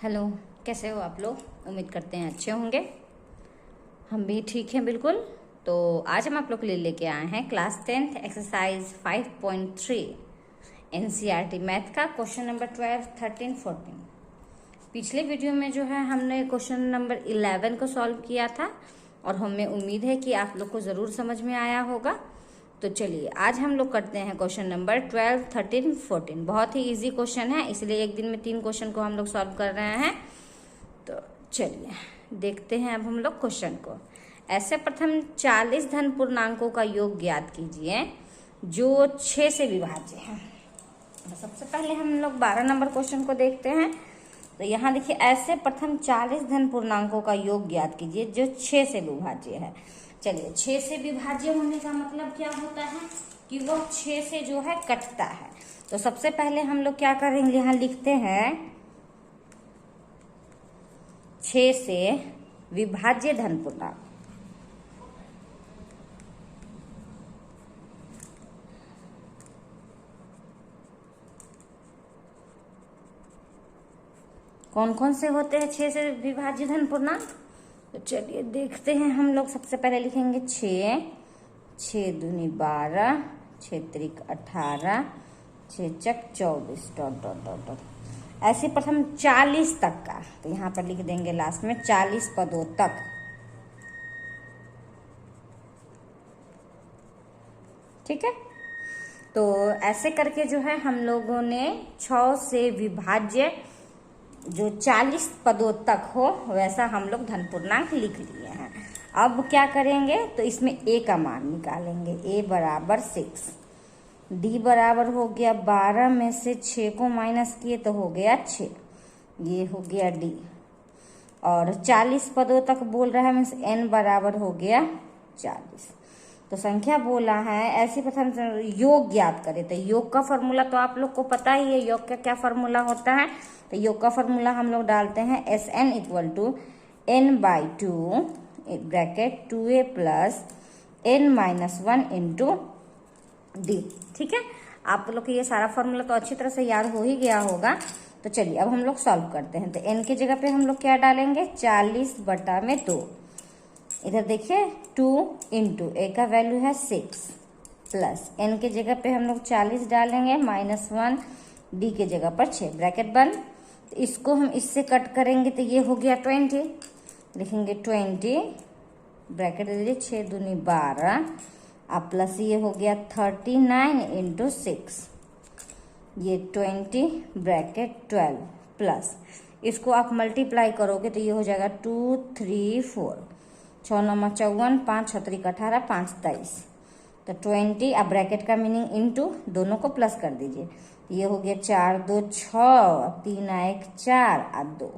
Hello, कैसे हो आप लोग? उम्मीद करते हैं अच्छे होंगे। हम भी ठीक हैं बिल्कुल। तो आज हम आप लोग के लिए लेके आए हैं class 10th exercise 5.3 NCERT math का क्वेश्चन नंबर 12, 13, 14। पिछले वीडियो में जो है हमने क्वेश्चन नंबर 11 को सॉल्व किया था और हमें उम्मीद है कि आप लोग को ज़रूर समझ में आया होगा। तो चलिए आज हम लोग करते हैं क्वेश्चन नंबर 12, 13, 14। बहुत ही इजी क्वेश्चन है, इसलिए एक दिन में 3 क्वेश्चन को हम लोग सॉल्व कर रहे हैं। तो चलिए देखते हैं अब हम लोग क्वेश्चन को। ऐसे प्रथम 40 धन पूर्णांकों का योग ज्ञात कीजिए जो 6 से विभाज्य है। तो सबसे पहले हम लोग 12 नंबर क्वेश्चन को देखते हैं। तो यहाँ देखिए, ऐसे प्रथम 40 धन पूर्णांकों का योग ज्ञात कीजिए जो 6 से विभाज्य है। चलिए, 6 से विभाज्य होने का मतलब क्या होता है कि वो 6 से जो है कटता है। तो सबसे पहले हम लोग क्या करेंगे, यहाँ लिखते हैं 6 से विभाज्य धन पूर्णांक। कौन कौन से होते हैं 6 से विभाज्य धन पूर्णांक? तो चलिए देखते हैं हम लोग। सबसे पहले लिखेंगे 6, 6 दूनी 12, 6 त्रिक 18, 6 चक 24 डॉट डॉट डॉट डॉट। ऐसे प्रथम 40 तक का, तो यहाँ पर लिख देंगे लास्ट में 40 पदों तक। ठीक है, तो ऐसे करके जो है हम लोगों ने 6 से विभाज्य जो 40 पदों तक हो वैसा हम लोग धन पूर्णांक लिख लिए हैं। अब क्या करेंगे, तो इसमें a का मान निकालेंगे। a बराबर 6, d बराबर हो गया 12 में से 6 को माइनस किए तो हो गया 6, ये हो गया d। और 40 पदों तक बोल रहा है, मीन्स n बराबर हो गया 40। तो संख्या बोला है ऐसी प्रथम योग ज्ञात करें। तो योग का फॉर्मूला तो आप लोग को पता ही है, योग का क्या फॉर्मूला होता है। तो योग का फॉर्मूला हम लोग डालते हैं SN equal to n/2 bracket 2a plus n-1 into d. ठीक है, आप लोग को ये सारा फॉर्मूला तो अच्छी तरह से याद हो ही गया होगा। तो चलिए अब हम लोग सॉल्व करते हैं। तो n की जगह पे हम लोग क्या डालेंगे, 40/2। इधर देखिए 2 इंटू a का वैल्यू है 6 प्लस n के जगह पे हम लोग 40 डालेंगे -1, d के जगह पर 6 ब्रैकेट बंद। तो इसको हम इससे कट करेंगे तो ये हो गया 20, लिखेंगे 20 ब्रैकेट दे दीजिए 6 दूनी 12 अब प्लस ये हो गया 39 इंटू 6, ये 20 ब्रैकेट 12 प्लस इसको आप मल्टीप्लाई करोगे तो ये हो जाएगा 2, 3, 4, 6 9 54, 5 6 3 18, 5 23। तो 20 अब ब्रैकेट का मीनिंग इंटू दोनों को प्लस कर दीजिए। ये हो गया 4 2 6, 3 1 4 और 2।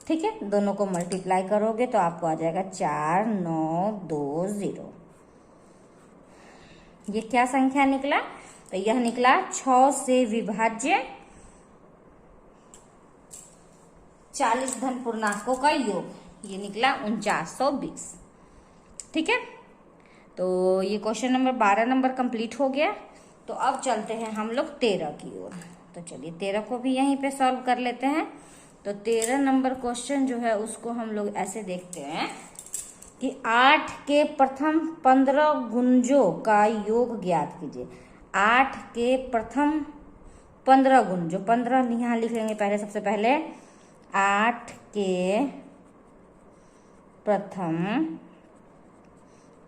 ठीक है, दोनों को मल्टीप्लाई करोगे तो आपको आ जाएगा 4 9 2 0। ये क्या संख्या निकला? तो यह निकला 6 से विभाज्य 40 धन पूर्णांकों का योग। ये निकला 4920। ठीक है, तो ये क्वेश्चन नंबर 12 नंबर कंप्लीट हो गया। तो अब चलते हैं हम लोग 13 की ओर। तो चलिए 13 को भी यहीं पे सॉल्व कर लेते हैं। तो 13 नंबर क्वेश्चन जो है उसको हम लोग ऐसे देखते हैं कि 8 के प्रथम 15 गुंजों का योग ज्ञात कीजिए। 8 के प्रथम 15 गुंजों, 15 यहाँ लिख लेंगे पहले। सबसे पहले 8 के प्रथम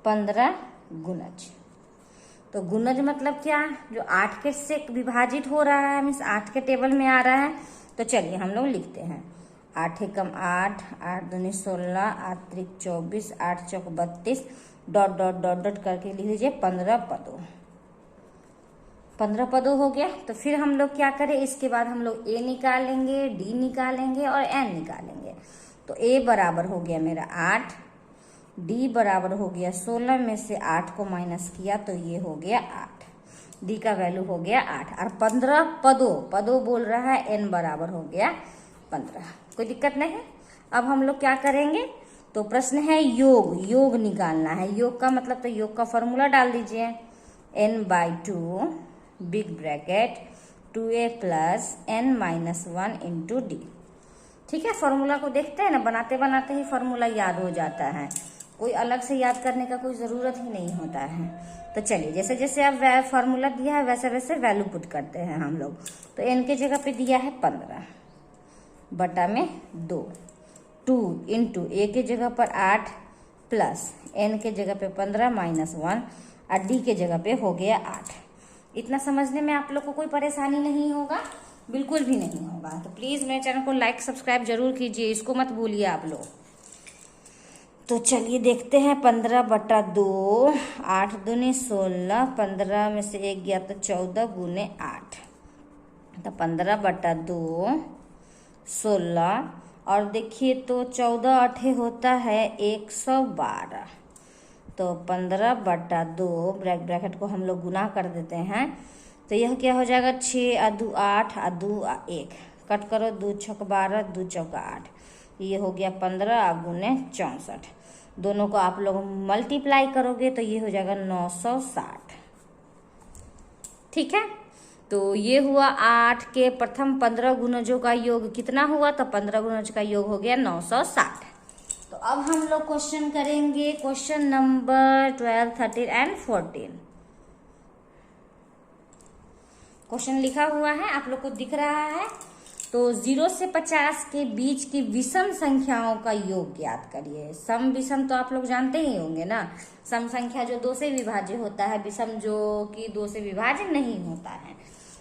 15 गुणज। तो गुणज मतलब क्या, जो 8 के से विभाजित हो रहा है, मीन्स 8 के टेबल में आ रहा है। तो चलिए हम लोग लिखते हैं 8 एकम 8, 8 दूनी 16, 8 त्रिक 24, 8 चौक 32 डॉट डॉट डॉट डॉट करके लिख लीजिए 15 पदों। 15 पदों हो गया। तो फिर हम लोग क्या करें, इसके बाद हम लोग a निकालेंगे, d निकालेंगे और n निकालेंगे। तो a बराबर हो गया मेरा 8, d बराबर हो गया 16 में से 8 को माइनस किया तो ये हो गया 8, d का वैल्यू हो गया 8 और 15 पदों बोल रहा है, n बराबर हो गया 15। कोई दिक्कत नहीं है। अब हम लोग क्या करेंगे, तो प्रश्न है योग निकालना है। योग का मतलब तो योग का फॉर्मूला डाल दीजिए n/2 big bracket 2a plus n-1 into d. ठीक है, फॉर्मूला को देखते हैं ना, बनाते बनाते ही फॉर्मूला याद हो जाता है, कोई अलग से याद करने का कोई ज़रूरत ही नहीं होता है। तो चलिए, जैसे जैसे अब फॉर्मूला दिया है वैसे वैसे वैल्यू पुट करते हैं हम लोग। तो n के जगह पे दिया है 15 बटा में 2, 2 इंटू a के जगह पर 8 प्लस n के जगह पे 15 माइनस 1 और d के जगह पे हो गया 8। इतना समझने में आप लोग को कोई परेशानी नहीं होगा, बिल्कुल भी नहीं होगा। तो प्लीज़ मेरे चैनल को लाइक सब्सक्राइब जरूर कीजिए, इसको मत भूलिए आप लोग। तो चलिए देखते हैं, 15 बटा 2, 8 दूनी 16, 15 में से 1 गया तो 14 गुने 8, तो 15 बटा 2 16, और देखिए तो 14 8 होता है 112, तो 15 बटा 2 ब्रैकेट को हम लोग गुना कर देते हैं, तो यह क्या हो जाएगा 6 आ 2 8 आ 2 आ 1, कट करो 2 छक 12 2 चौका 8, ये हो गया 15 गुने 64। दोनों को आप लोग मल्टीप्लाई करोगे तो ये हो जाएगा 960। ठीक है, तो ये हुआ 8 के प्रथम 15 गुणजों का योग कितना हुआ, तो 15 गुणज का योग हो गया 960। तो अब हम लोग क्वेश्चन करेंगे, क्वेश्चन नंबर 12, 13 एंड 14। क्वेश्चन लिखा हुआ है, आप लोग को दिख रहा है। तो 0 से 50 के बीच की विषम संख्याओं का योग ज्ञात करिए। सम विषम तो आप लोग जानते ही होंगे ना, सम संख्या जो 2 से विभाज्य होता है, विषम जो कि 2 से विभाज्य नहीं होता है।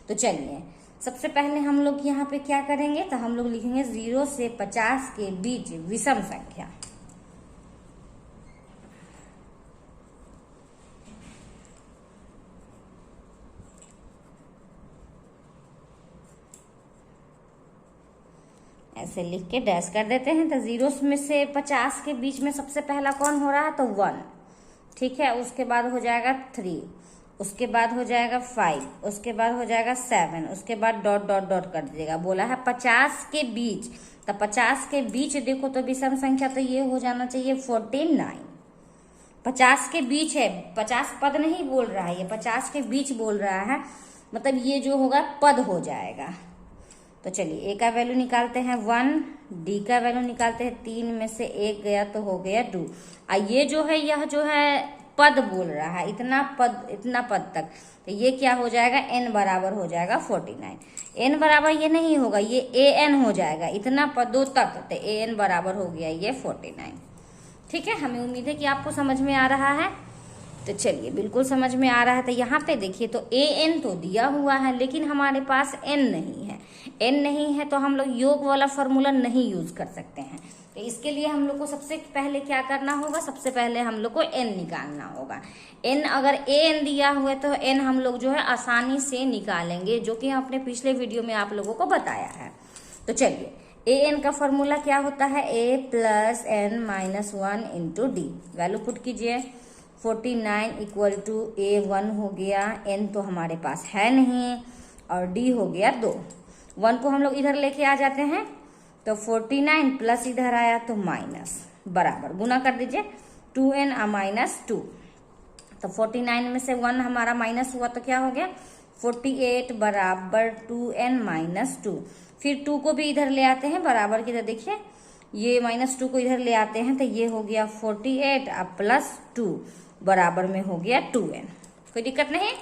तो चलिए सबसे पहले हम लोग यहाँ पे क्या करेंगे, तो हम लोग लिखेंगे 0 से 50 के बीच विषम संख्या। ऐसे लिख के डैश कर देते हैं। तो 0 में से 50 के बीच में सबसे पहला कौन हो रहा है, तो 1। ठीक है, उसके बाद हो जाएगा 3, उसके बाद हो जाएगा 5, उसके बाद हो जाएगा 7, उसके बाद डॉट डॉट डॉट कर दीजिएगा। बोला है 50 के बीच, तो 50 के बीच देखो तो विषम संख्या तो ये हो जाना चाहिए 49। 50 के बीच है, 50 पद नहीं बोल रहा है, ये 50 के बीच बोल रहा है, मतलब ये जो होगा पद हो जाएगा। तो चलिए a का वैल्यू निकालते हैं 1, d का वैल्यू निकालते हैं 3 में से 1 गया तो हो गया 2। ये जो है, यह जो है पद बोल रहा है, इतना पद तक, तो ये क्या हो जाएगा, n बराबर हो जाएगा 49। n बराबर ये नहीं होगा, ये an हो जाएगा इतना पदों तक, तो an बराबर हो गया ये 49। ठीक है, हमें उम्मीद है कि आपको समझ में आ रहा है। तो चलिए बिल्कुल समझ में आ रहा है। तो यहाँ पे देखिए तो an तो दिया हुआ है, लेकिन हमारे पास n नहीं है। n नहीं है तो हम लोग योग वाला फॉर्मूला नहीं यूज कर सकते हैं। तो इसके लिए हम लोग को सबसे पहले क्या करना होगा, सबसे पहले हम लोग को n निकालना होगा। n अगर an दिया हुआ है तो n हम लोग जो है आसानी से निकालेंगे, जो कि अपने पिछले वीडियो में आप लोगों को बताया है। तो चलिए an का फॉर्मूला क्या होता है, a plus n minus 1 into D. Value put कीजिए, 49 इक्वल टू a1 हो गया, n तो हमारे पास है नहीं, और d हो गया 2। 1 को हम लोग इधर लेके आ जाते हैं, तो 49 प्लस इधर आया तो माइनस, बराबर गुना कर दीजिए 2n माइनस 2। तो 49 में से 1 हमारा माइनस हुआ तो क्या हो गया 48 बराबर 2n माइनस 2। फिर 2 को भी इधर ले आते हैं बराबर की, तो देखिए ये माइनस 2 को इधर ले आते हैं, तो ये हो गया 48 अब प्लस 2 बराबर में हो गया 2n। कोई दिक्कत नहीं।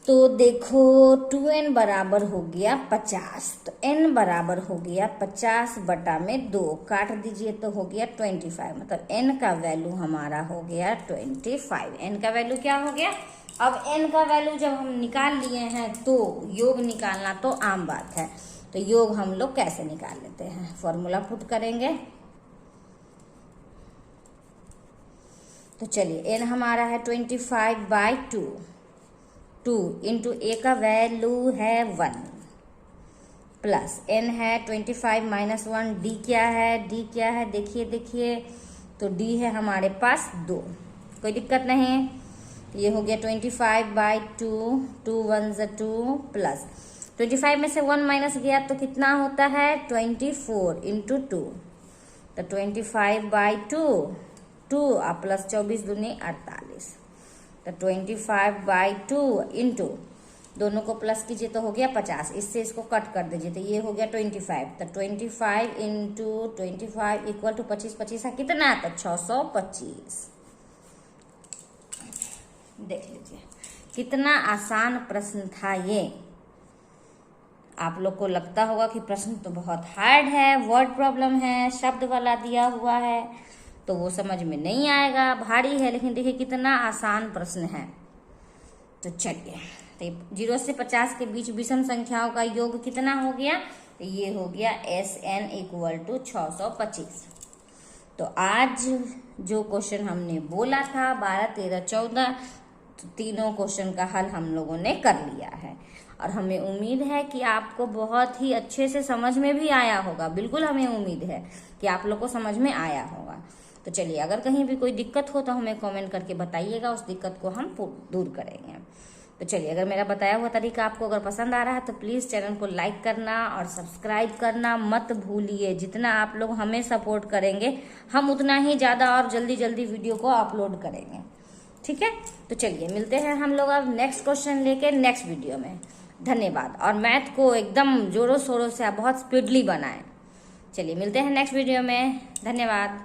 तो देखो 2n बराबर हो गया 50, तो n बराबर हो गया 50 बटा में 2, काट दीजिए तो हो गया 25, मतलब n का वैल्यू हमारा हो गया 25। n का वैल्यू क्या हो गया, अब n का वैल्यू जब हम निकाल लिए हैं तो योग निकालना तो आम बात है। तो योग हम लोग कैसे निकाल लेते हैं, फॉर्मूला पुट करेंगे। तो चलिए n हमारा है 25/2, 2 इंटू a का वैल्यू है 1 प्लस n है 25 माइनस 1, d क्या है, देखिए तो d है हमारे पास 2। कोई दिक्कत नहीं, ये हो गया 25/2, 2 1 2 प्लस 25 में से 1 माइनस गया तो कितना होता है 24 इंटू 2, तो 25/2 2 प्लस 24 दूनी 48, तो 25/2 इंटू दोनों को प्लस कीजिए तो हो गया 50, इससे इसको कट कर दीजिए तो ये हो गया 25। तो 25 इंटू 25 इक्वल टू 25, 25 है कितना, तो 625। देख लीजिए कितना आसान प्रश्न था ये। आप लोग को लगता होगा कि प्रश्न तो बहुत हार्ड है, वर्ड प्रॉब्लम है, शब्द वाला दिया हुआ है तो वो समझ में नहीं आएगा, भारी है, लेकिन देखिए कितना आसान प्रश्न है। तो चलिए, तो 0 से 50 के बीच विषम संख्याओं का योग कितना हो गया, तो ये हो गया SN इक्वल टू 625। तो आज जो क्वेश्चन हमने बोला था 12, 13, 14, तो तीनों क्वेश्चन का हल हम लोगों ने कर लिया है और हमें उम्मीद है कि आपको बहुत ही अच्छे से समझ में भी आया होगा। बिल्कुल हमें उम्मीद है कि आप लोग को समझ में आया होगा। तो चलिए, अगर कहीं भी कोई दिक्कत हो तो हमें कमेंट करके बताइएगा, उस दिक्कत को हम दूर करेंगे। तो चलिए, अगर मेरा बताया हुआ तरीका आपको अगर पसंद आ रहा है तो प्लीज़ चैनल को लाइक करना और सब्सक्राइब करना मत भूलिए। जितना आप लोग हमें सपोर्ट करेंगे हम उतना ही ज़्यादा और जल्दी जल्दी वीडियो को अपलोड करेंगे, ठीक है। तो चलिए, मिलते हैं हम लोग अब नेक्स्ट क्वेश्चन लेके नेक्स्ट वीडियो में। धन्यवाद। और मैथ को एकदम जोरों शोरों से आप बहुत स्पीडली बनाएं। चलिए, मिलते हैं नेक्स्ट वीडियो में। धन्यवाद।